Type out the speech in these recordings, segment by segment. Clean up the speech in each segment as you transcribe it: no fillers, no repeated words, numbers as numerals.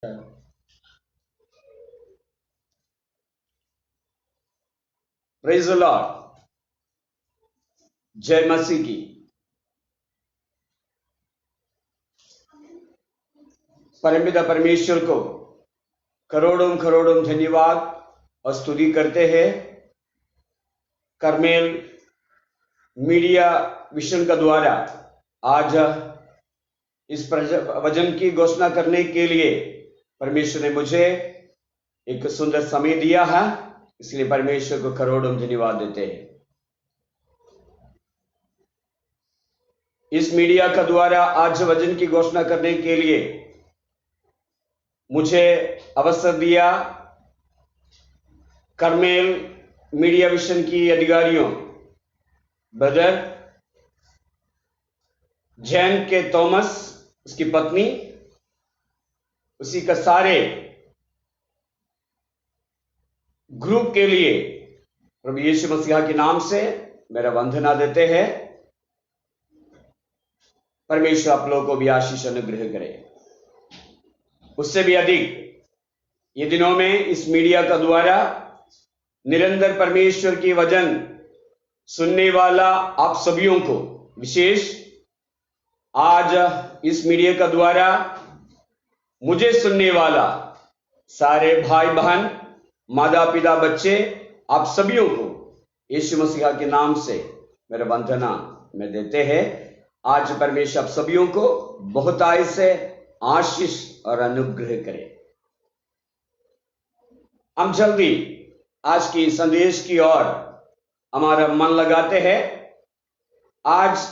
Praise the Lord. जय मसीह की। परमपिता परमेश्वर को करोड़ों करोड़ों धन्यवाद और स्तुति करते हैं। करमेल मीडिया विशन का द्वारा आज इस वचन की घोषणा करने के लिए परमेश्वर ने मुझे एक सुंदर समय दिया है, इसलिए परमेश्वर को करोड़ों धन्यवाद देते हैं। इस मीडिया का द्वारा आज वचन की घोषणा करने के लिए मुझे अवसर दिया करमेल मीडिया विशन की अधिकारियों ब्रदर जैन के थॉमस, उसकी पत्नी, उसी का सारे ग्रुप के लिए प्रभु यीशु मसीह के नाम से मेरा वंदना देते हैं। परमेश्वर आप लोगों को भी आशीष अनुग्रह करे। उससे भी अधिक ये दिनों में इस मीडिया का द्वारा निरंतर परमेश्वर की वचन सुनने वाला आप सभियों को, विशेष आज इस मीडिया का द्वारा मुझे सुनने वाला सारे भाई बहन, माता पिता, बच्चे, आप सभियों को यीशु मसीह के नाम से मेरा वंदना में देते हैं। आज परमेश्वर आप सभियों को बहुतायत से आशीष और अनुग्रह करे। हम जल्दी आज की संदेश की ओर हमारा मन लगाते हैं। आज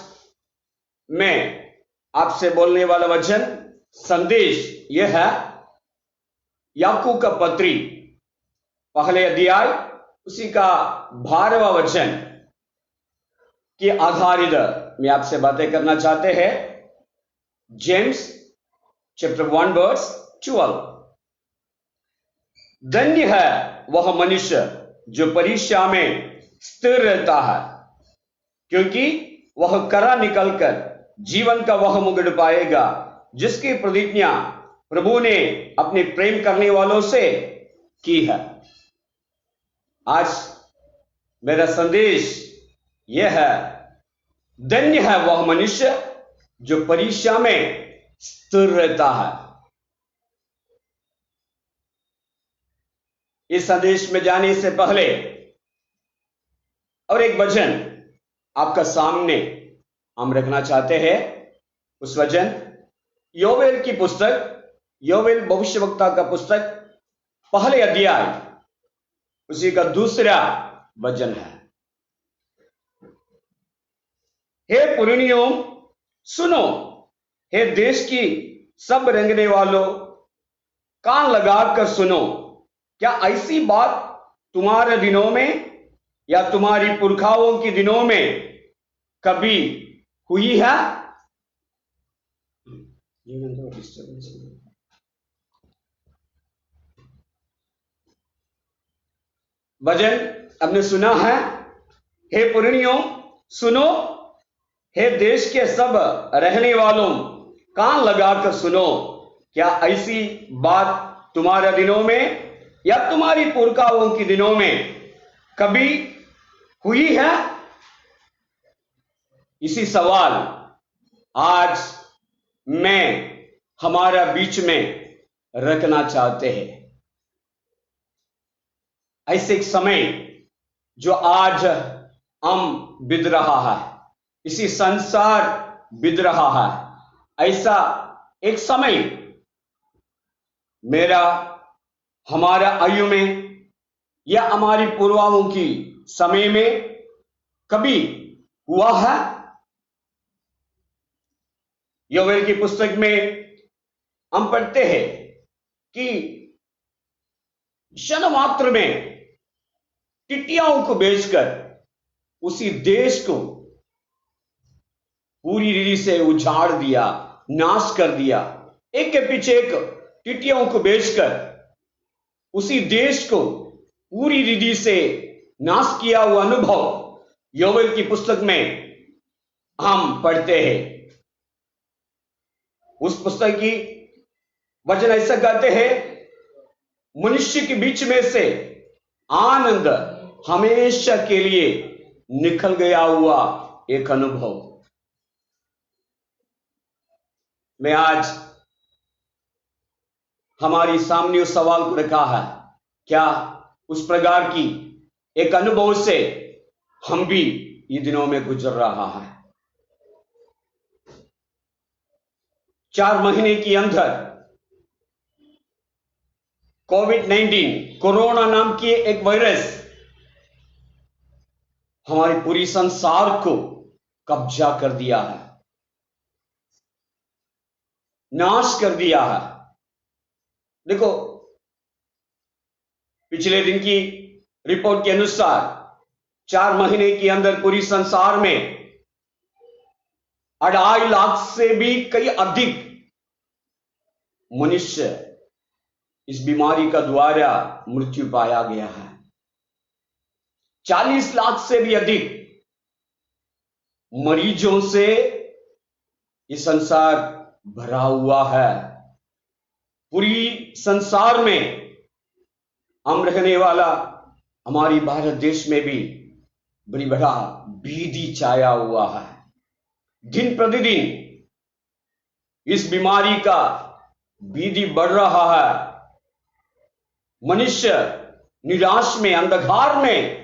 मैं आपसे बोलने वाला वचन संदेश यह है याकूब का पत्री पहले अध्याय उसी का 12वां वचन के आधारित मैं आपसे बातें करना चाहते हैं। James chapter 1 verse 12। धन्य है वह मनुष्य जो परीक्षा में स्थिर रहता है, क्योंकि वह करा निकलकर जीवन का वह मुकुट पाएगा जिसकी प्रतिज्ञा प्रभु ने अपने प्रेम करने वालों से की है। आज मेरा संदेश यह है, धन्य है वह मनुष्य जो परीक्षा में स्थिर रहता है। इस संदेश में जाने से पहले और एक वचन आपका सामने हम रखना चाहते हैं। उस वचन योवेल की पुस्तक, योवेल भविष्यवक्ता का पुस्तक पहले अध्याय उसी का 2रा वचन है। हे पुरनियों सुनो, हे देश की सब रेंगने वालों कान लगाकर सुनो। क्या ऐसी बात तुम्हारे दिनों में या तुम्हारी पुरखाओं के दिनों में कभी हुई है? वचन आपने सुना है, हे पुरनियों सुनो, हे देश के सब रहने वालों कान लगाकर सुनो। क्या ऐसी बात तुम्हारे दिनों में या तुम्हारी पुरखाओं के दिनों में कभी हुई है? इसी सवाल आज मैं हमारा बीच में रखना चाहते हैं। ऐसे एक समय जो आज हम बीत रहा है, इसी संसार बीत रहा है, ऐसा एक समय मेरा हमारा आयु में या हमारी पूर्वाओं की समय में कभी हुआ है? योवेल की पुस्तक में हम पढ़ते हैं कि क्षण मात्र में टिड्डियों को भेजकर उसी देश को पूरी रीति से उजाड़ दिया, नाश कर दिया। एक के पीछे एक टिड्डियों को भेजकर उसी देश को पूरी रीति से नाश किया हुआ अनुभव योवेल की पुस्तक में हम पढ़ते हैं। उस पुस्तक की वचन ऐसा कहते हैं, मनुष्य के बीच में से आनंद हमेशा के लिए निकल गया हुआ एक अनुभव। मैं आज हमारी सामने उस सवाल को रखा है, क्या उस प्रकार की एक अनुभव से हम भी ये दिनों में गुजर रहा है? 4 महीने के अंदर कोविड-19 कोरोना नाम की एक वायरस हमारे पूरी संसार को कब्जा कर दिया है, नाश कर दिया है। देखो, पिछले दिन की रिपोर्ट के अनुसार 4 महीने के अंदर पूरी संसार में 2.5 लाख से भी कई अधिक मनुष्य इस बीमारी का द्वारा मृत्यु पाया गया है। 40 लाख से भी अधिक मरीजों से ये संसार भरा हुआ है। पूरी संसार में हम रहने वाला हमारी भारत देश में भी बड़ी बड़ा भीति छाया हुआ है। दिन प्रतिदिन इस बीमारी का भीति बढ़ रहा है। मनुष्य निराश में, अंधकार में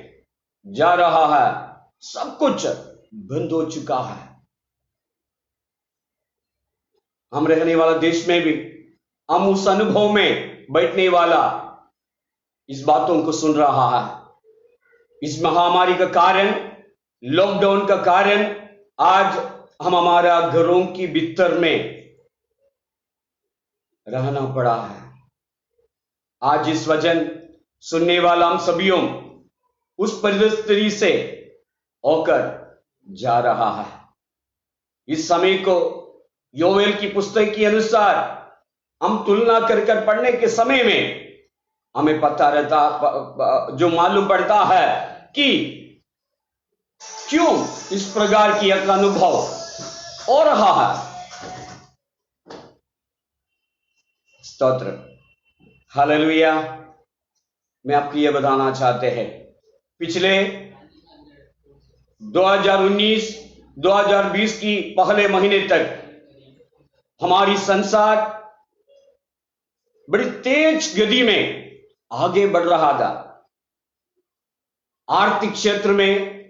जा रहा है। सब कुछ बंद हो चुका है। हम रहने वाला देश में भी हम उस अनुभव में बैठने वाला इस बातों को सुन रहा है। इस महामारी का कारण, लॉकडाउन का कारण आज हम हमारा घरों की भीतर में रहना पड़ा है। आज इस वचन सुनने वाला हम सभीयों उस परिस्थिति से होकर जा रहा है। इस समय को योवेल की पुस्तक के अनुसार हम तुलना कर कर पढ़ने के समय में हमें पता रहता, जो मालूम पड़ता है कि क्यों इस प्रकार की एक अनुभव हो रहा है। स्तोत्र, हालेलुया। मैं आपको यह बताना चाहते हैं, पिछले 2019-2020 की पहले महीने तक हमारी संसार बड़ी तेज गति में आगे बढ़ रहा था। आर्थिक क्षेत्र में,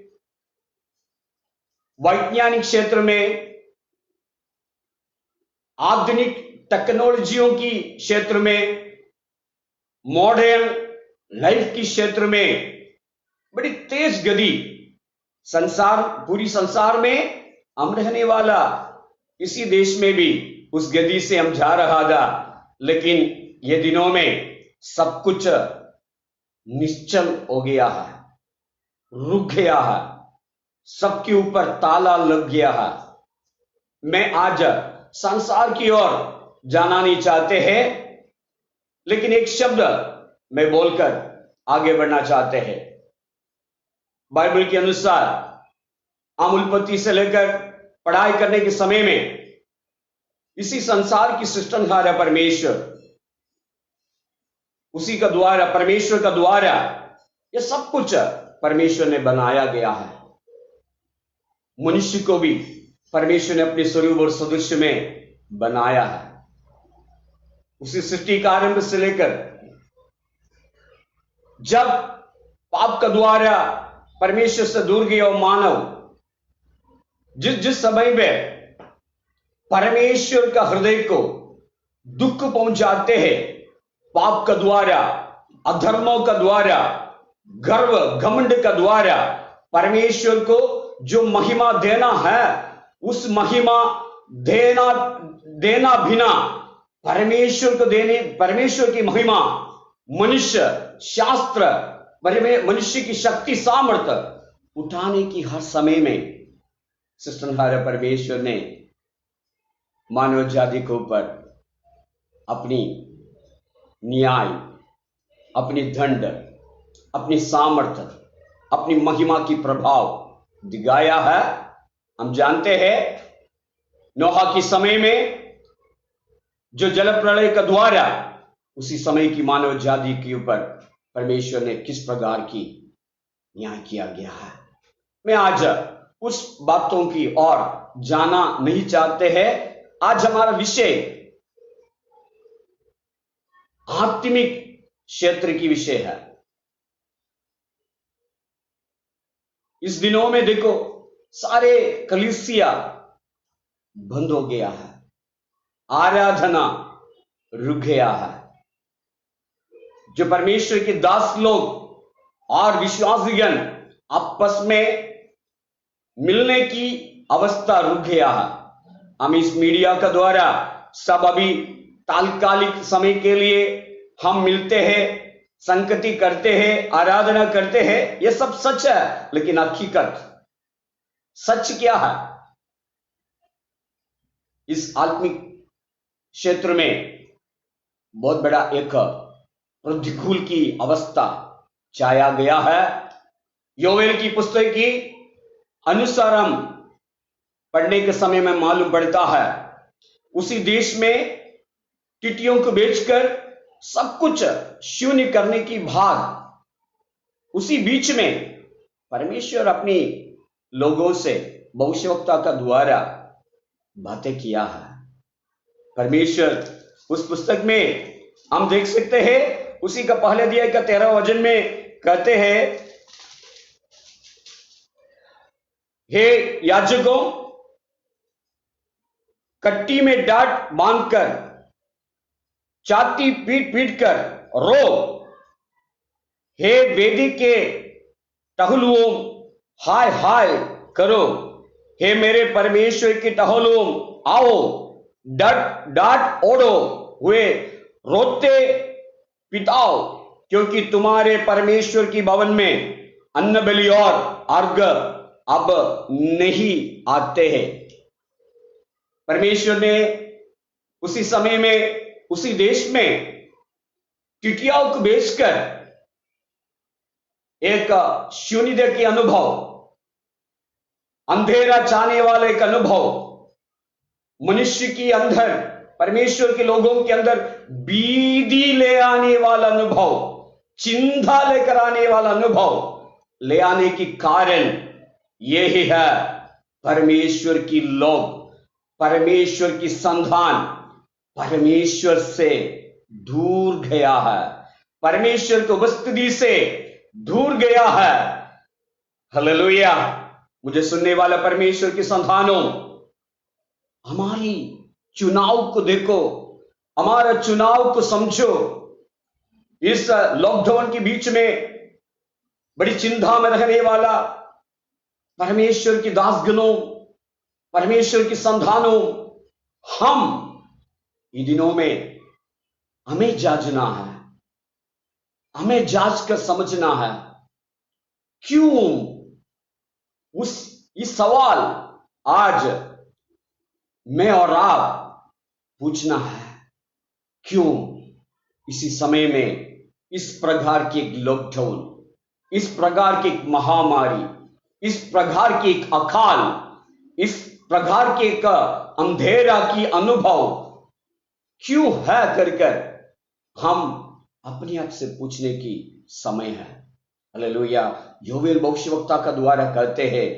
वैज्ञानिक क्षेत्र में, आधुनिक टेक्नोलॉजियों की क्षेत्र में, मॉडर्न लाइफ की क्षेत्र में बड़ी तेज गति संसार, पूरी संसार में हम रहने वाला इसी देश में भी उस गति से हम जा रहा था। लेकिन ये दिनों में सब कुछ निश्चल हो गया है, रुक गया है, सबके ऊपर ताला लग गया है। मैं आज संसार की ओर जाना नहीं चाहते हैं, लेकिन एक शब्द मैं बोलकर आगे बढ़ना चाहते हैं। बाइबल के अनुसार हम उत्पत्ति से लेकर पढ़ाई करने के समय में इसी संसार की सृष्टिकर्ता परमेश्वर, उसी का द्वारा, परमेश्वर का द्वारा ये सब कुछ परमेश्वर ने बनाया गया है। मनुष्य को भी परमेश्वर ने अपने स्वरूप और सदृश्य में बनाया है। उसी सृष्टि का आरंभ से लेकर जब पाप का द्वारा परमेश्वर से दूर गया मानव, जिस समय में परमेश्वर का हृदय को दुख पहुंचाते हैं, पाप का द्वारा, अधर्मों का द्वारा, गर्व घमंड का द्वारा परमेश्वर को जो महिमा देना है, उस महिमा देना बिना परमेश्वर को देने, परमेश्वर की महिमा मनुष्य, शास्त्र, मनुष्य की शक्ति, सामर्थ्य उठाने की हर समय में सृष्टिकर्ता परमेश्वर ने मानव जाति के ऊपर अपनी न्याय, अपनी दंड, अपनी सामर्थ्य, अपनी महिमा की प्रभाव दिखाया है। हम जानते हैं नोहा के समय में जो जल प्रलय का द्वारा उसी समय की मानव जाति के ऊपर परमेश्वर ने किस प्रकार की न्याय किया गया है। मैं आज उस बातों की और जाना नहीं चाहते हैं। आज हमारा विषय आत्मिक क्षेत्र की विषय है। इस दिनों में देखो सारे कलीसिया बंद हो गया है, आराधना रुक गया है। जो परमेश्वर के दास लोग और विश्वासीगण आपस में मिलने की अवस्था रुक गया है। हम इस मीडिया का द्वारा सब अभी तात्कालिक समय के लिए हम मिलते हैं, संगति करते हैं, आराधना करते हैं, यह सब सच है। लेकिन हकीकत सच क्या है? इस आत्मिक क्षेत्र में बहुत बड़ा एक प्रतिकूल की अवस्था छाया गया है। योवेल की पुस्तक की अनुसार हम पढ़ने के समय में मालूम पड़ता है, उसी देश में टिटियों को बेचकर सब कुछ शून्य करने की भाग उसी बीच में परमेश्वर अपनी लोगों से भविष्यवक्ता का द्वारा बातें किया है। परमेश्वर उस पुस्तक में हम देख सकते हैं, उसी का पहले अध्याय का 13 वचन में कहते हैं, हे याजकों, कट्टी में डांट बांधकर छाती पीट पीट कर रो। हे वेदी के टहलुओं, हाय हाय करो। हे मेरे परमेश्वर के टहलुओं, आओ डांट ओढ़ो हुए रोते पिताओ, क्योंकि तुम्हारे परमेश्वर की भवन में अन्न बलि और अर्घ अब नहीं आते हैं। परमेश्वर ने उसी समय में उसी देश में टिटियाओं को बेचकर एक शून्यता के अनुभव, अंधेरा चाहने वाले एक अनुभव, मनुष्य के अंदर, परमेश्वर के लोगों के अंदर बीदी ले आने वाला अनुभव, चिंता लेकर आने वाला अनुभव ले आने की कारण यही है, परमेश्वर की लोग, परमेश्वर की संतान परमेश्वर से दूर गया है, परमेश्वर को उपस्थिति से दूर गया है। हालेलुया। मुझे सुनने वाला परमेश्वर की संतानों, हमारी चुनाव को देखो, हमारा चुनाव को समझो। इस लॉकडाउन के बीच में बड़ी चिंता में रहने वाला परमेश्वर की दासगणों, परमेश्वर की संतानों, हम इन दिनों में हमें जांचना है, हमें जांच कर समझना है। क्यों इस सवाल आज मैं और आप पूछना है, क्यों इसी समय में इस प्रकार की एक लॉकडाउन, इस प्रकार की एक महामारी, इस प्रकार की एक अकाल, इस प्रकार के एक अंधेरा की अनुभव क्यों है कर हम अपने आप से पूछने की समय है। हालेलुया। योवेल भविष्यवक्ता का द्वारा कहते हैं,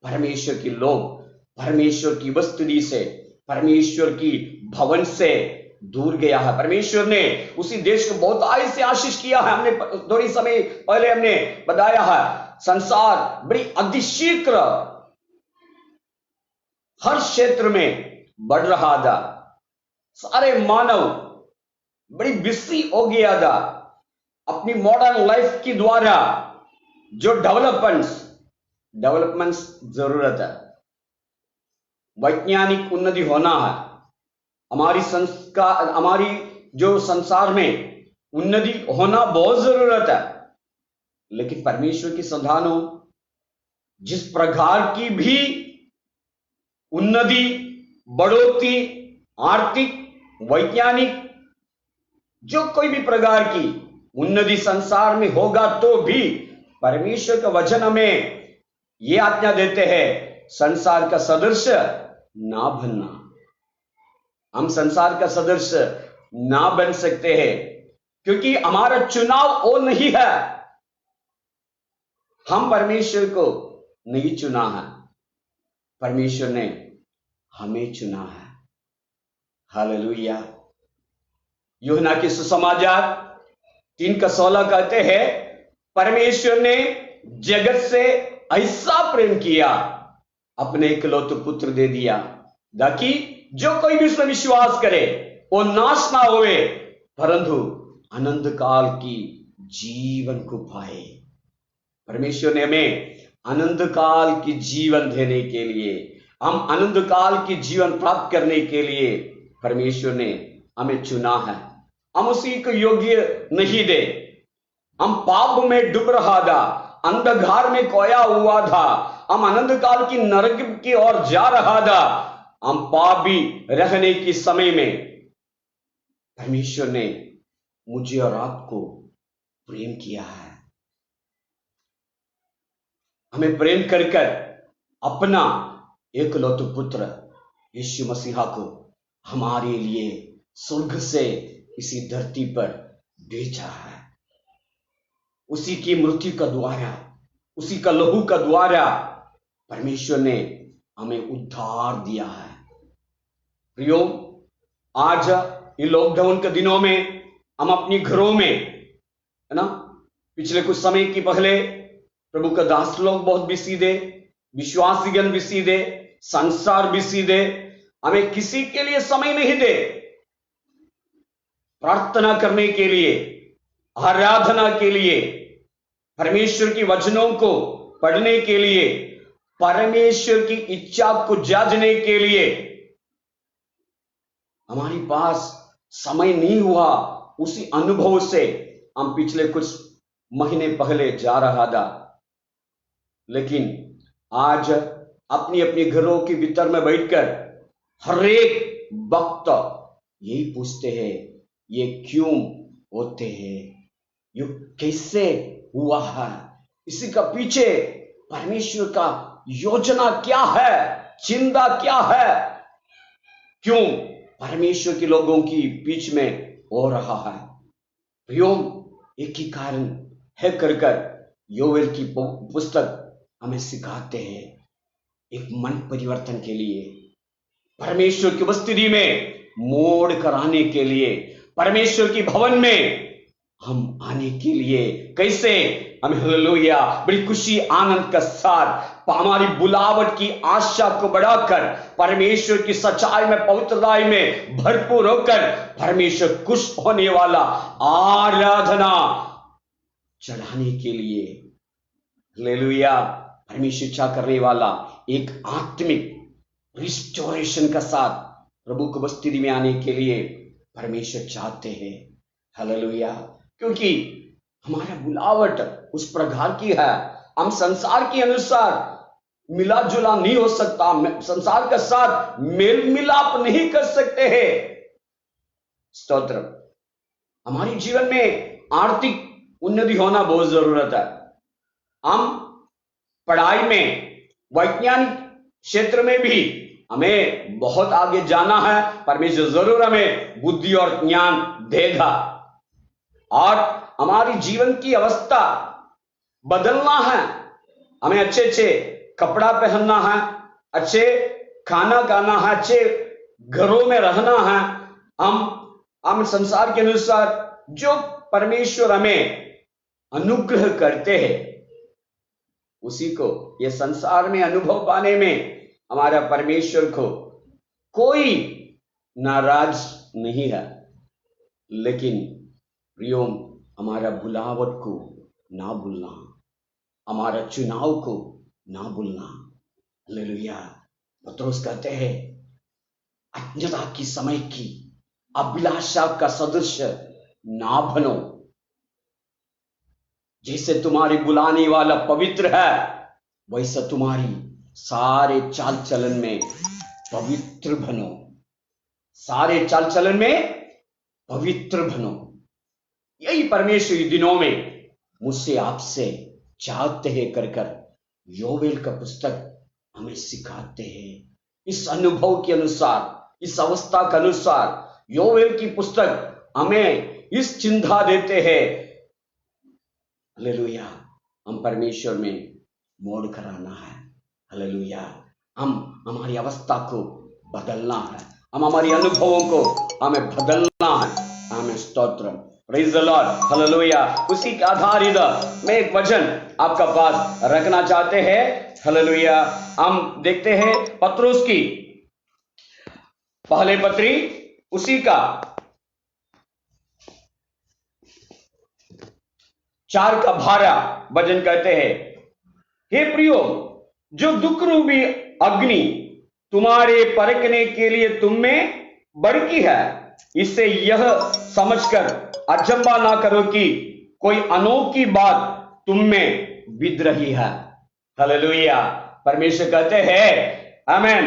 परमेश्वर के लोग परमेश्वर की उपस्थिति से, परमेश्वर की भवन से दूर गया है। परमेश्वर ने उसी देश को बहुत आय से आशीष किया है। हमने थोड़ी समय पहले हमने बताया है, संसार बड़ी अतिशीघ्र हर क्षेत्र में बढ़ रहा था। सारे मानव बड़ी बिजी हो गया था अपनी मॉडर्न लाइफ के द्वारा। जो डेवलपमेंट्स जरूरत है, वैज्ञानिक उन्नति होना है, हमारी जो संसार में उन्नति होना बहुत जरूरत है। लेकिन परमेश्वर की संतानों, जिस प्रकार की भी उन्नति, बढ़ोतरी, आर्थिक, वैज्ञानिक, जो कोई भी प्रकार की उन्नति संसार में होगा, तो भी परमेश्वर का वचन हमें यह आज्ञा देते हैं, संसार का सदृश ना बनना। हम संसार का सदस्य ना बन सकते हैं, क्योंकि हमारा चुनाव वो नहीं है। हम परमेश्वर को नहीं चुना है, परमेश्वर ने हमें चुना है। हालेलुया। यूहन्ना की सुसमाचार 3:16 कहते हैं, परमेश्वर ने जगत से ऐसा प्रेम किया, अपने इकलौते पुत्र दे दिया, ताकि जो कोई भी उसमें विश्वास करे वो नाश ना होवे, परंतु अनंत काल की जीवन को पाए। परमेश्वर ने हमें अनंत काल की जीवन देने के लिए, हम अनंत काल की जीवन प्राप्त करने के लिए परमेश्वर ने हमें चुना है। हम उसी को योग्य नहीं दे, हम पाप में डूब रहा था, अंधकार में खोया हुआ था, हम अनंत काल की नरक की ओर जा रहा था। हम पापी रहने की समय में परमेश्वर ने मुझे और आपको प्रेम किया है। हमें प्रेम कर कर अपना एकलौते पुत्र यीशु मसीहा को हमारे लिए स्वर्ग से इसी धरती पर भेजा है। उसी की मृत्यु का द्वारा, उसी का लहू का द्वारा परमेश्वर ने हमें उद्धार दिया है। प्रियो, आज इन लॉकडाउन के दिनों में हम अपनी घरों में, है ना, पिछले कुछ समय की पहले प्रभु का दास लोग बहुत बिजी थे, विश्वासीगण बिजी थे, संसार बिजी थे। हमें किसी के लिए समय नहीं दे प्रार्थना करने के लिए, आराधना के लिए, परमेश्वर की वचनों को पढ़ने के लिए, परमेश्वर की इच्छा को जांचने के लिए हमारे पास समय नहीं हुआ। उसी अनुभव से हम पिछले कुछ महीने पहले जा रहा था, लेकिन आज अपनी अपनी घरों के भीतर में बैठकर हर एक वक्त यही पूछते हैं, ये क्यों होते हैं, ये कैसे हुआ है, इसी का पीछे परमेश्वर का योजना क्या है, चिंता क्या है, क्यों परमेश्वर के लोगों की बीच में हो रहा है। प्रियो, एक ही कारण है कर योवेल की पुस्तक हमें सिखाते हैं, एक मन परिवर्तन के लिए, परमेश्वर की उपस्थिति में मोड़ कर आने के लिए, परमेश्वर की भवन में हम आने के लिए। कैसे? हमें हालेलुया बड़ी खुशी आनंद के साथ हमारी बुलावट की आशा को बढ़ाकर परमेश्वर की सच्चाई में, पवित्रता में भरपूर होकर परमेश्वर खुश होने वाला आराधना चढ़ाने के लिए, हालेलुया, परमेश्वर इच्छा करने वाला एक आत्मिक रिस्टोरेशन का साथ प्रभु की उपस्थिति में आने के लिए परमेश्वर चाहते हैं। हालेलुया, क्योंकि हमारा बुलावट उस प्रकार की है, हम संसार के अनुसार मिला जुला नहीं हो सकता, संसार के साथ मेल मिलाप नहीं कर सकते हैं। स्तोत्र। हमारे जीवन में आर्थिक उन्नति होना बहुत जरूरत है। हम पढ़ाई में, वैज्ञानिक क्षेत्र में भी हमें बहुत आगे जाना है। परमेश्वर जरूर हमें बुद्धि और ज्ञान देगा, और हमारी जीवन की अवस्था बदलना है। हमें अच्छे अच्छे कपड़ा पहनना है, अच्छे खाना खाना है, अच्छे घरों में रहना है। हम संसार के अनुसार जो परमेश्वर हमें अनुग्रह करते हैं उसी को ये संसार में अनुभव पाने में हमारा परमेश्वर को कोई नाराज नहीं है। लेकिन प्रियो, हमारा बुलावट को ना भूलना, हमारा चुनाव को ना भूलना। हालेलुया। पतरस कहते हैं, अज्ञता की समय की अभिलाषा का सदृश्य ना बनो। जैसे तुम्हारी बुलाने वाला पवित्र है, वैसा तुम्हारी सारे चाल चलन में पवित्र बनो, सारे चाल चलन में पवित्र बनो। यही परमेश्वर दिनों में मुझसे आपसे चाहते हैं कर योवेल का पुस्तक हमें सिखाते हैं। इस अनुभव के अनुसार इस अवस्था के अनुसार योवेल की पुस्तक हमें इस चिंता देते हैं, हालेलुया, हम परमेश्वर में मोड़ कराना है। हालेलुया, हम हमारी अवस्था को बदलना है, हम हमारी अनुभवों को हमें बदलना है। हमें stotram, praise the Lord, hallelujah. उसी के आधारित मैं एक वचन आपका पास रखना चाहते हैं। हालेलुया, हम देखते हैं पत्रुस की पहले पत्री, उसी का 4:12 वचन कहते हैं, हे प्रियो, जो दुख रूपी अग्नि तुम्हारे परखने के लिए तुम में भड़की है, इससे यह समझकर अचंभा ना करो कि कोई अनोखी बात तुम में बिध रही है। हालेलुया, परमेश्वर कहते हैं, आमेन,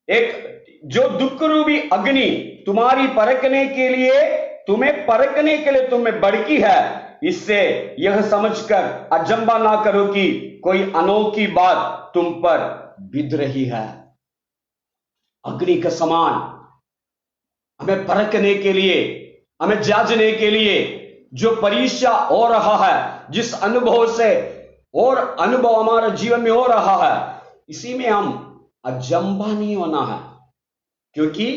एक जो दुख रूपी अग्नि तुम्हारी परखने के लिए तुम में भड़की है, इससे यह समझकर अचंभा ना करो कि कोई अनोखी बात तुम पर बिध रही है। अग्नि के समान हमें परखने के लिए, हमें जांचने के लिए जो परीक्षा हो रहा है, जिस अनुभव से और अनुभव हमारे जीवन में हो रहा है, इसी में हम अचंभा नहीं होना है, क्योंकि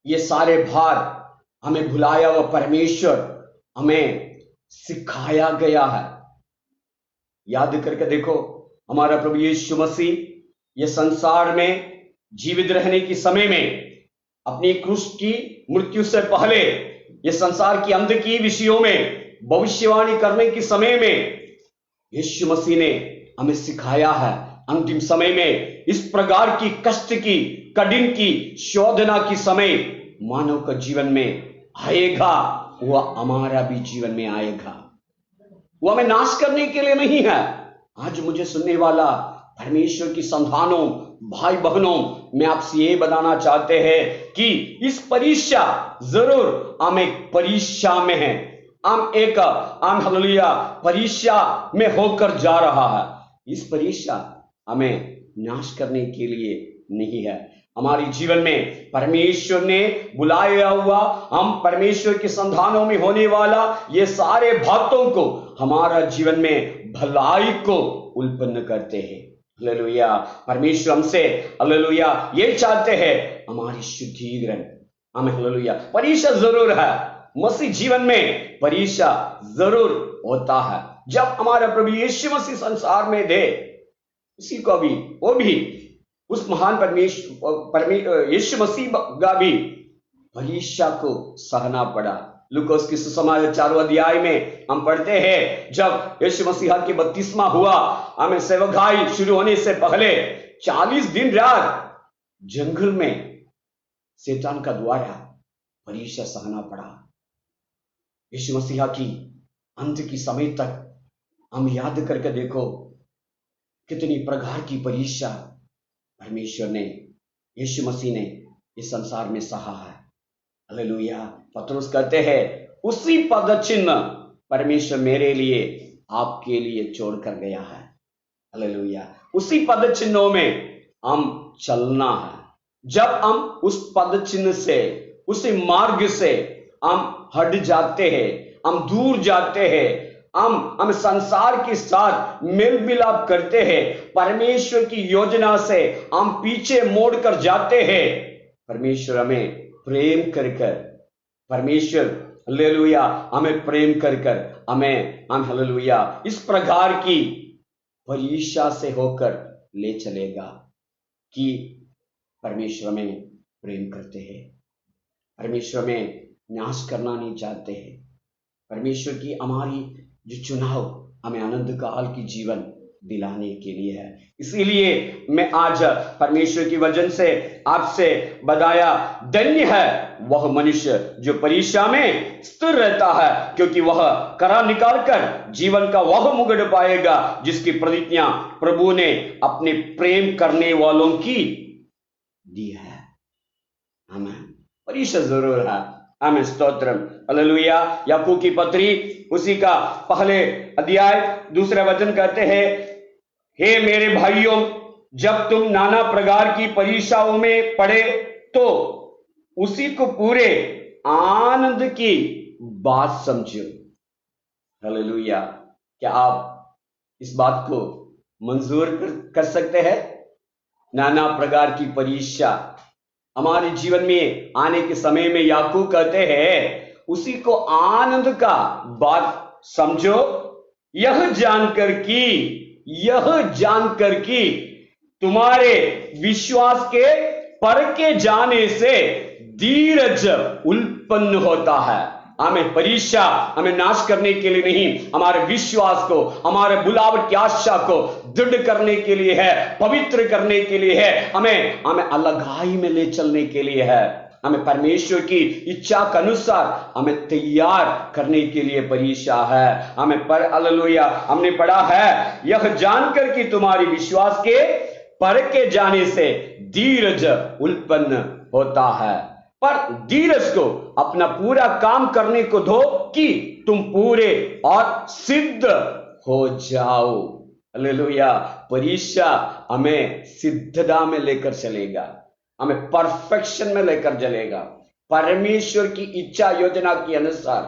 ये सारे भार हमें भुलाया हुआ परमेश्वर हमें सिखाया गया है। याद करके देखो, हमारा प्रभु यीशु मसीह ये संसार में जीवित रहने के समय में, अपनी क्रूस की मृत्यु से पहले ये संसार की अंत की विषयों में भविष्यवाणी करने के समय में यीशु मसीह ने हमें सिखाया है, अंतिम समय में इस प्रकार की कष्ट की, कठिन की, शोधना की समय मानव का जीवन में आएगा, वह हमारा भी जीवन में आएगा। वह हमें नाश करने के लिए नहीं है। आज मुझे सुनने वाला परमेश्वर की संतानों, भाई बहनों, मैं आपसे ये बताना चाहते हैं कि इस परीक्षा, जरूर हम एक परीक्षा में हैं, हम हालेलुया परीक्षा में होकर जा रहा है। इस परीक्षा हमें नाश करने के लिए नहीं है। हमारे जीवन में परमेश्वर ने बुलाया हुआ, हम परमेश्वर के संतानों में होने वाला ये सारे बातों को हमारा जीवन में भलाई को उत्पन्न करते हैं। हालेलुया, परमेश्वर हमसे हालेलुया ये चाहते हैं, हमारी शुद्धिकरण, हमें हालेलुया परीक्षा जरूर है। मसीह जीवन में परीक्षा जरूर होता है। जब हमारा प्रभु यीशु मसीह संसार में थे, उसी को भी, वो भी उस महान परमेश्वर यीशु मसीह का भी परीक्षा को सहना पड़ा। लूकास की सुसमाचार 4वें अध्याय में हम पढ़ते हैं, जब यीशु मसीह की बपतिस्मा हुआ, हमें सेवकाई शुरू होने से पहले 40 दिन रात जंगल में शैतान का द्वारा परीक्षा सहना पड़ा। यीशु मसीह की अंत की समय तक हम याद करके देखो, कितनी प्रकार की परीक्षा परमेश्वर ने, यीशु मसीह ने इस संसार में सहा है। हालेलुया, पत्रुस कहते हैं, उसी पद चिन्ह परमेश्वर मेरे लिए, आपके लिए छोड़ कर गया है। हालेलुया, उसी पद चिन्हों में हम चलना है। जब हम उस पद चिन्ह से, उसी मार्ग से हम हट जाते हैं, हम दूर जाते हैं, हम संसार के साथ मेल मिलाप करते हैं, परमेश्वर की योजना से हम पीछे मोड़ कर जाते हैं, परमेश्वर हमें प्रेम कर कर, परमेश्वर हालेलुया हमें प्रेम कर कर हम हालेलुया इस प्रकार की परीक्षा से होकर ले चलेगा कि परमेश्वर में प्रेम करते हैं, परमेश्वर में नाश करना नहीं चाहते हैं। परमेश्वर की हमारी जो चुनाव हमें अनंत काल की जीवन दिलाने के लिए है। इसीलिए मैं आज परमेश्वर की वचन से आपसे बताया, धन्य है वह मनुष्य जो परीक्षा में स्थिर रहता है, क्योंकि वह करा निकाल कर जीवन का वह मुकुट पाएगा जिसकी प्रतिज्ञा प्रभु ने अपने प्रेम करने वालों की दी है। आमीन, परीक्षा जरूर है। आमीन, स्तोत्रम, हालेलुया। याकूब की पत्री उसी का पहले अध्याय 2 वचन कहते हैं, हे मेरे भाइयों, जब तुम नाना प्रकार की परीक्षाओं में पड़े तो उसी को पूरे आनंद की बात समझो। हालेलुया। क्या आप इस बात को मंजूर कर सकते हैं? नाना प्रकार की परीक्षा हमारे जीवन में आने के समय में याकूब कहते हैं उसी को आनंद का बात समझो, यह जानकर कि तुम्हारे विश्वास के परखे जाने से धीरज उत्पन्न होता है। हमें परीक्षा हमें नाश करने के लिए नहीं, हमारे विश्वास को, हमारे बुलावट की आशा को दृढ़ करने के लिए है, पवित्र करने के लिए है, हमें अलगाई में ले चलने के लिए है, हमें परमेश्वर की इच्छा के अनुसार हमें तैयार करने के लिए परीक्षा है। हालेलुया। हमने पढ़ा है यह जानकर कि तुम्हारी विश्वास के परखे जाने से धीरज उत्पन्न होता है। पर धीरज को अपना पूरा काम करने को दो कि तुम पूरे और सिद्ध हो जाओ। हालेलुया। परीक्षा हमें सिद्धता में लेकर चलेगा, हमें परफेक्शन में लेकर चलेगा। परमेश्वर की इच्छा योजना के अनुसार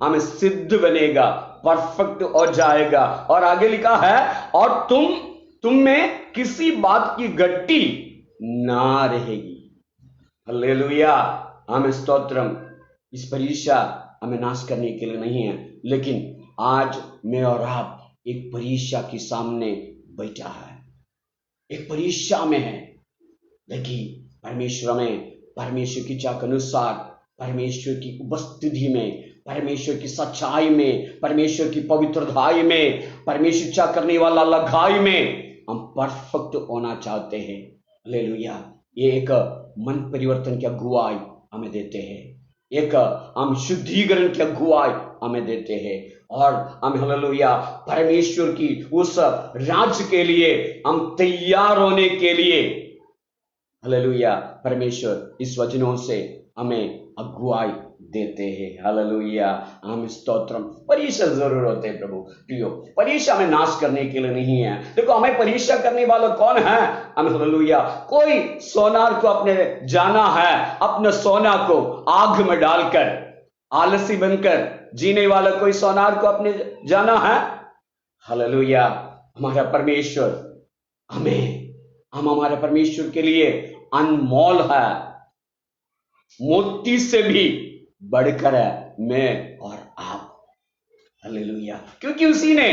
हमें सिद्ध बनेगा, परफेक्ट हो जाएगा। और आगे लिखा है और तुम में किसी बात की गट्टी ना रहेगी। हालेलुया। हमें स्तोत्रम। इस परीक्षा हमें नाश करने के लिए नहीं है, लेकिन आज मैं और आप एक परीक्षा के सामने बैठा है, एक परीक्षा में है, लेकिन परमेश्वर की इच्छा के अनुसार, परमेश्वर की उपस्थिति में, परमेश्वर की सच्चाई में, परमेश्वर की पवित्रताई में, परमेश्वर इच्छा करने वाला लगाई में हम परफेक्ट होना चाहते हैं। हालेलुया। ये एक मन परिवर्तन की अगुवाई हमें देते हैं, एक हम शुद्धिकरण की अगुवाई हमें देते हैं, और हम हालेलुया परमेश्वर की उस राज्य के लिए हम तैयार होने के लिए, हालेलुया, परमेश्वर इस वचनों से हमें अगुवाई देते हैं। हालेलुया। हम स्तोत्रम। परीक्षा जरूर होते हैं प्रभु प्रियो, परीक्षा में नाश करने के लिए नहीं है। देखो हमें परीक्षा करने वाला कौन है? हम हालेलुया कोई सोनार को अपने जाना है, अपने सोना को आग में डालकर आलसी बनकर जीने वाला कोई सोनार को अपने जाना है? हालेलुया। हमारा परमेश्वर हम हमारे परमेश्वर के लिए अनमोल है, मोती से भी बढ़कर है मैं और आप। हालेलुया। क्योंकि उसी ने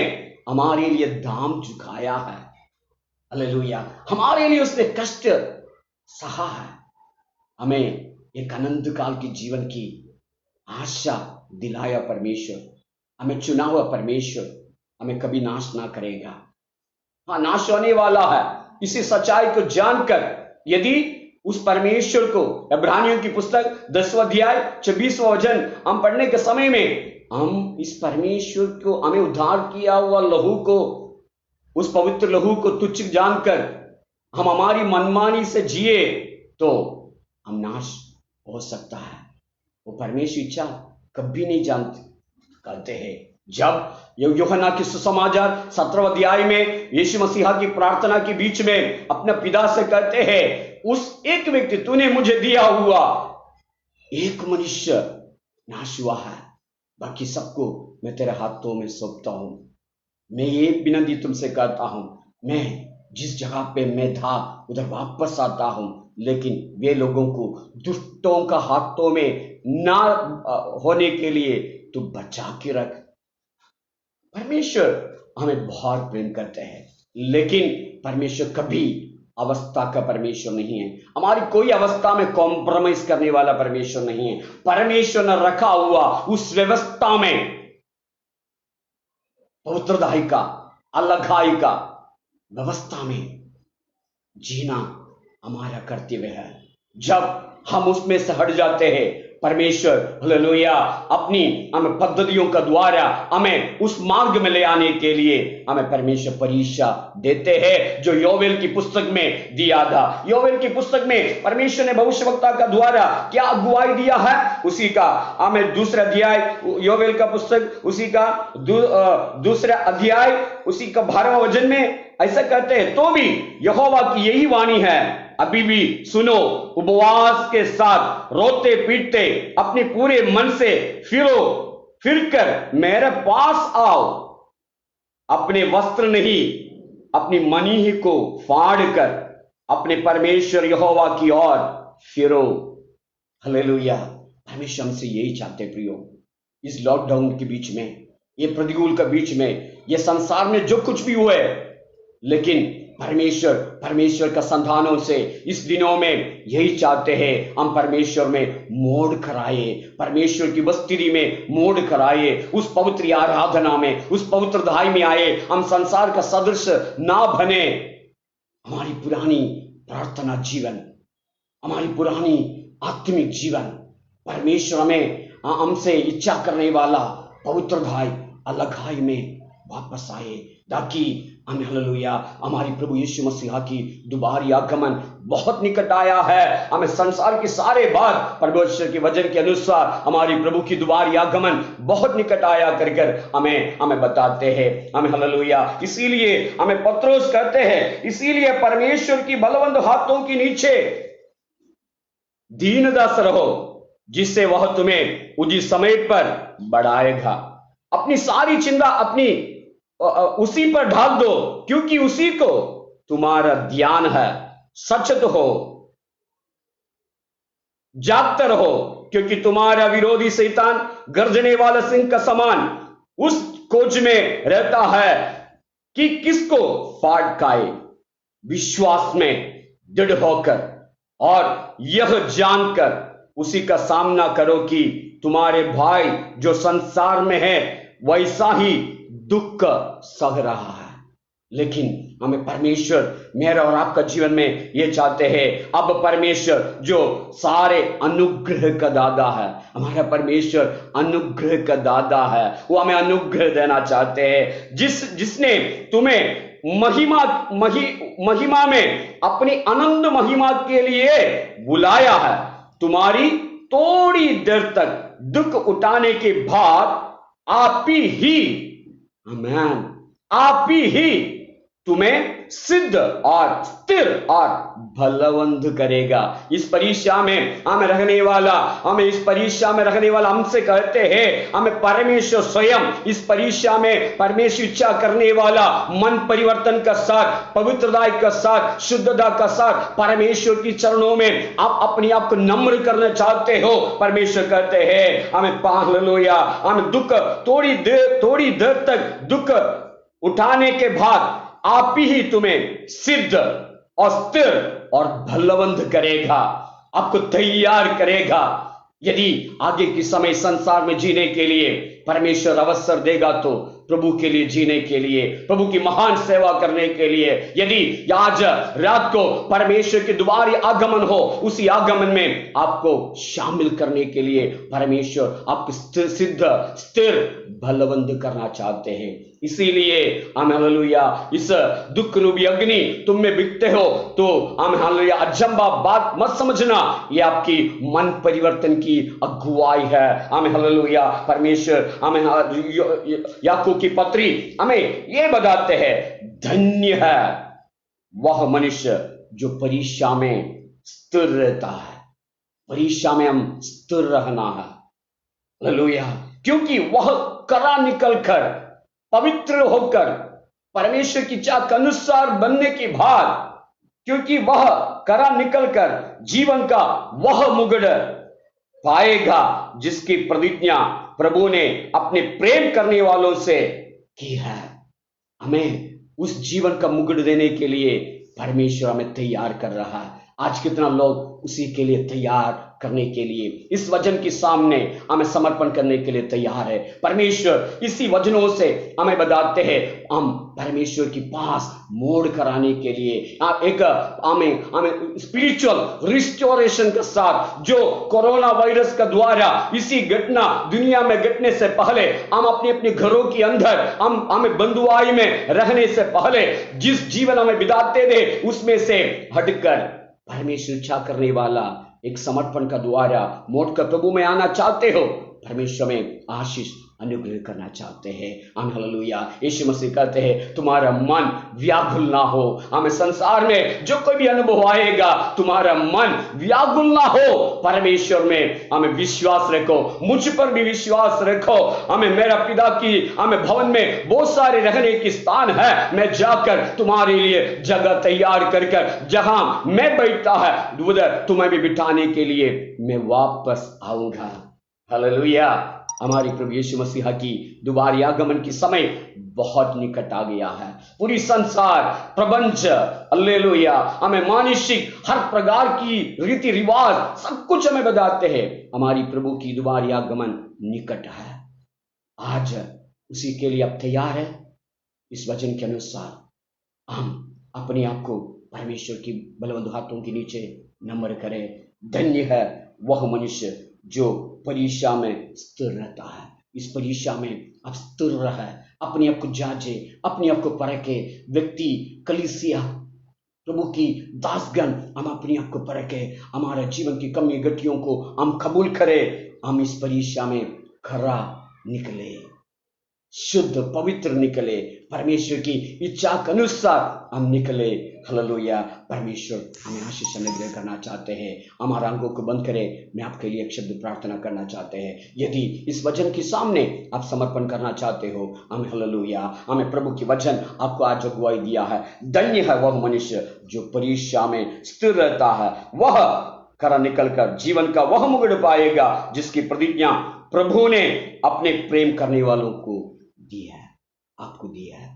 हमारे लिए दाम चुकाया है। हालेलुया। हमारे लिए उसने कष्ट सहा है, हमें एक अनंत काल की जीवन की आशा दिलाया परमेश्वर, हमें चुना हुआ परमेश्वर हमें कभी नाश ना करेगा। हाँ, नाश होने वाला है। इसी सच्चाई को जानकर यदि उस परमेश्वर को इब्रानियों की पुस्तक 10वां अध्याय 26वां वचन हम पढ़ने के समय में हम इस परमेश्वर को, हमें उद्धार किया हुआ लहू को, उस पवित्र लहू को तुच्छ जानकर हम हमारी मनमानी से जिए तो हम नाश हो सकता है। वो परमेश्वर इच्छा कभी नहीं जानते कहते हैं। जब यूहन्ना की सुसमाचार 17वें अध्याय में यीशु मसीहा की प्रार्थना के बीच में अपने पिता से कहते हैं उस एक व्यक्ति तूने मुझे दिया हुआ एक मनुष्य नाश हुआ है, बाकी सबको मैं तेरे हाथों में सौंपता हूं। मैं ये विनती तुमसे कहता हूं, मैं जिस जगह पे मैं था उधर वापस आता हूं, लेकिन वे लोगों को दुष्टों का हाथों में ना होने के लिए तू बचा के रख। परमेश्वर हमें बहुत प्रेम करते हैं, लेकिन परमेश्वर कभी अवस्था का परमेश्वर नहीं है। हमारी कोई अवस्था में कॉम्प्रोमाइज करने वाला परमेश्वर नहीं है। परमेश्वर ने रखा हुआ उस व्यवस्था में पवित्रताई का, अलगाई का व्यवस्था में जीना हमारा कर्तव्य है। जब हम उसमें से हट जाते हैं, परमेश्वर हालेलुया अपनी हमें पद्धतियों का द्वारा हमें उस मार्ग में ले आने के लिए हमें परमेश्वर परीक्षा देते हैं, जो योवेल की पुस्तक में दिया था। योवेल की पुस्तक में परमेश्वर ने भविष्यवक्ता का द्वारा क्या अगुवाई दिया है, उसी का हमें दूसरा अध्याय योवेल का पुस्तक उसी का दूसरा अध्याय उसी का 12वां वचन में ऐसा कहते हैं, तो भी यहोवा की यही वाणी है, अभी भी सुनो, उपवास के साथ रोते पीटते अपने पूरे मन से फिरकर मेरे पास आओ। अपने वस्त्र नहीं, अपनी मनी ही को फाड़ कर अपने परमेश्वर यहोवा की ओर फिरो। हालेलुया। परमेश्वर हमसे यही चाहते प्रियो, इस लॉकडाउन के बीच में, ये प्रतिकूल के बीच में, ये संसार में जो कुछ भी हुए, लेकिन परमेश्वर का संतानों से इस दिनों में यही चाहते हैं, हम परमेश्वर में मोड़ कराए, परमेश्वर की उपस्थिति में मोड़ कराए, उस पवित्र आराधना में, उस पवित्र धाई में आए। हम संसार का सदृश ना बने। हमारी पुरानी प्रार्थना जीवन, हमारी पुरानी आत्मिक जीवन, परमेश्वर हमें हमसे इच्छा करने वाला पवित्र धाई अलगाई में वापस आए, ताकि हमें हालेलुया हमारी प्रभु यीशु मसीह की दोबारी आगमन बहुत निकट आया है। हमें संसार की सारे बात परमेश्वर के वचन के अनुसार हमारी प्रभु की दोबारी आगमन बहुत निकट आया कर हमें बताते हैं। हमें हालेलुया, इसीलिए हमें पत्रोस कहते हैं, इसीलिए परमेश्वर की बलवंत हाथों के नीचे दीन दास रहो, जिससे वह तुम्हें उचित समय पर बढ़ाएगा। अपनी सारी चिंता अपनी उसी पर ढाल दो, क्योंकि उसी को तुम्हारा ध्यान है। सचेत हो, जागते रहो, क्योंकि तुम्हारा विरोधी शैतान गर्जने वाला सिंह का समान उस खोज में रहता है कि किसको फाड़ खाए। विश्वास में दृढ़ होकर और यह जानकर उसी का सामना करो कि तुम्हारे भाई जो संसार में है वैसा ही दुख सह रहा है। लेकिन हमें परमेश्वर मेरा और आपका जीवन में ये चाहते हैं। अब परमेश्वर जो सारे अनुग्रह का दादा है, हमारा परमेश्वर अनुग्रह का दादा है, वो हमें अनुग्रह देना चाहते हैं। जिसने तुम्हें महिमा में अपनी आनंद महिमा के लिए बुलाया है, तुम्हारी थोड़ी देर तक दुख उठाने के बाद आप ही तुम्हें सिद्ध और स्थिर और बलवंत करेगा। इस परीक्षा में हमें रहने वाला हमसे कहते हैं, हमें परमेश्वर स्वयं इस परीक्षा में परमेश्वर इच्छा करने वाला मन परिवर्तन का साथ, पवित्रता का साथ, शुद्धता का साथ परमेश्वर की चरणों में आप अपने आप को नम्र करना चाहते हो। परमेश्वर कहते हैं हमें हालेलुया, हमें दुख थोड़ी देर तक दुख उठाने के बाद आप ही तुम्हें सिद्ध और स्थिर और बलवंत करेगा, आपको तैयार करेगा। यदि आगे के समय संसार में जीने के लिए परमेश्वर अवसर देगा, तो प्रभु के लिए जीने के लिए, प्रभु की महान सेवा करने के लिए, यदि आज रात को परमेश्वर के दोबारा आगमन हो, उसी आगमन में आपको शामिल करने के लिए परमेश्वर आपको सिद्ध स्थिर बलवंत करना चाहते हैं। इसीलिए आमीन हालेलुया, इस दुख रूपी अग्नि तुम में बिकते हो तो आमीन हालेलुया अचंभा बात मत समझना, ये आपकी मन परिवर्तन की अगुवाई है। आमीन हालेलुया। परमेश्वर आमीन याकूब की पत्री हमें ये बताते हैं, धन्य है वह मनुष्य जो परीक्षा में स्थिर रहता है। परीक्षा में हम स्थिर रहना है, हालेलुया, क्योंकि वह करा निकल कर पवित्र होकर परमेश्वर की इच्छा के अनुसार बनने के बाद, क्योंकि वह करा निकलकर जीवन का वह मुकुट पाएगा जिसकी प्रतिज्ञा प्रभु ने अपने प्रेम करने वालों से की है। हमें उस जीवन का मुकुट देने के लिए परमेश्वर हमें तैयार कर रहा है। आज कितना लोग उसी के लिए तैयार करने के लिए, इस वचन के सामने हमें समर्पण करने के लिए तैयार है। परमेश्वर इसी वचनों से हमें बताते हैं, हम परमेश्वर के पास मोड़ कराने के लिए हमें स्पिरिचुअल रिस्टोरेशन के साथ, जो कोरोना वायरस का द्वारा इसी घटना दुनिया में घटने से पहले हम अपने घरों के अंदर हमें बंधुआई में रहने से पहले जिस जीवन हमें बिताते थे उसमें से हटकर परमेश्वर इच्छा करने वाला एक समर्पण का द्वारा मोड़ कर प्रभु में आना चाहते हो, परमेश्वर में आशीष अनुग्रह करना चाहते हैं। आमीन हालेलुया। यीशु मसीह कहते हैं तुम्हारा मन व्याकुल ना हो। हमें संसार में जो कोई भी अनुभव आएगा तुम्हारा मन व्याकुल ना हो। परमेश्वर में हमें विश्वास रखो, मुझ पर भी विश्वास रखो। हमें मेरा पिता की हमें भवन में बहुत सारे रहने की स्थान है, मैं जाकर तुम्हारे लिए जगह तैयार कर जहां मैं बैठता है उधर तुम्हें भी बिठाने के लिए मैं वापस आऊंगा। हालेलुया। हमारी प्रभु यीशु मसीह की दोबारी आगमन की समय बहुत निकट आ गया है। पूरी संसार प्रपंच हालेलुया हमें मानसिक हर प्रकार की रीति रिवाज सब कुछ हमें बताते हैं हमारी प्रभु की दोबारी आगमन निकट है। आज उसी के लिए आप तैयार है? इस वचन के अनुसार हम अपने आप को परमेश्वर की बलवंत हाथों के नीचे नम्र करें। धन्य है वह मनुष्य जो परीक्षा में स्थिर रहता है। इस परीक्षा में आप स्थिर रहे, अपने आप को जांचे, अपने आप को परखे। व्यक्ति, कलीसिया, प्रभु की दासगण, हम अपने आप को परखे, हमारे जीवन की कमी गतियों को हम कबूल करें। हम इस परीक्षा में खरा निकले, शुद्ध पवित्र निकले, परमेश्वर की इच्छा के अनुसार हम निकले। हालेलुया। परमेश्वर हमें आशीष अनुग्रह करना चाहते हैं। हमारे अंगों को बंद करें। मैं आपके लिए एक शब्द प्रार्थना करना चाहते हैं। यदि इस वचन के सामने आप समर्पण करना चाहते हो, हमें हालेलुया हमें प्रभु की वचन आपको आज अगुवाई दिया है। धन्य है वह मनुष्य जो परीक्षा में स्थिर रहता है, वह खरा निकलकर जीवन का वह मुकुट पाएगा जिसकी प्रतिज्ञा प्रभु ने अपने प्रेम करने वालों को दी है, आपको दिया है।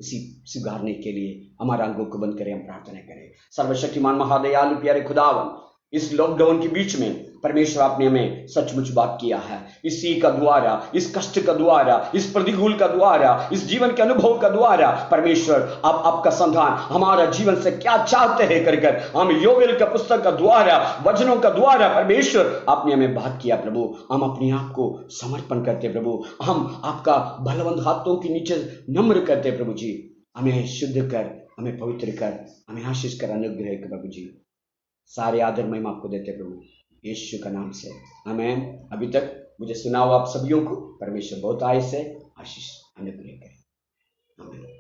इसी सुधारने के लिए हमारे अंगों को बंद करें, हम प्रार्थना करें। सर्वशक्तिमान महादयालु प्यारे खुदावन, इस लॉकडाउन के बीच में परमेश्वर आपने हमें सचमुच बात किया है। इसी का द्वारा, इस कष्ट का द्वारा, इस प्रतिकूल का द्वारा, इस जीवन के अनुभव का द्वारा परमेश्वर आप आपका संधान हमारा जीवन से क्या चाहते हैं कर हम योवेल का पुस्तक का द्वारा, वचनों का द्वारा परमेश्वर आपने हमें बात किया। प्रभु हम अपने आप को समर्पण करते प्रभु, हम आपका बलवंत हाथों के नीचे नम्र करते प्रभु जी। हमें शुद्ध कर, हमें पवित्र कर, हमें आशीष कर, अनुग्रह कर प्रभु जी। सारे आदर महिमा आपको देते प्रभु यीशु का नाम से, आमीन। अभी तक मुझे सुना हो आप सभी को परमेश्वर बहुत आय से आशीष अनुग्रह करे, आमीन।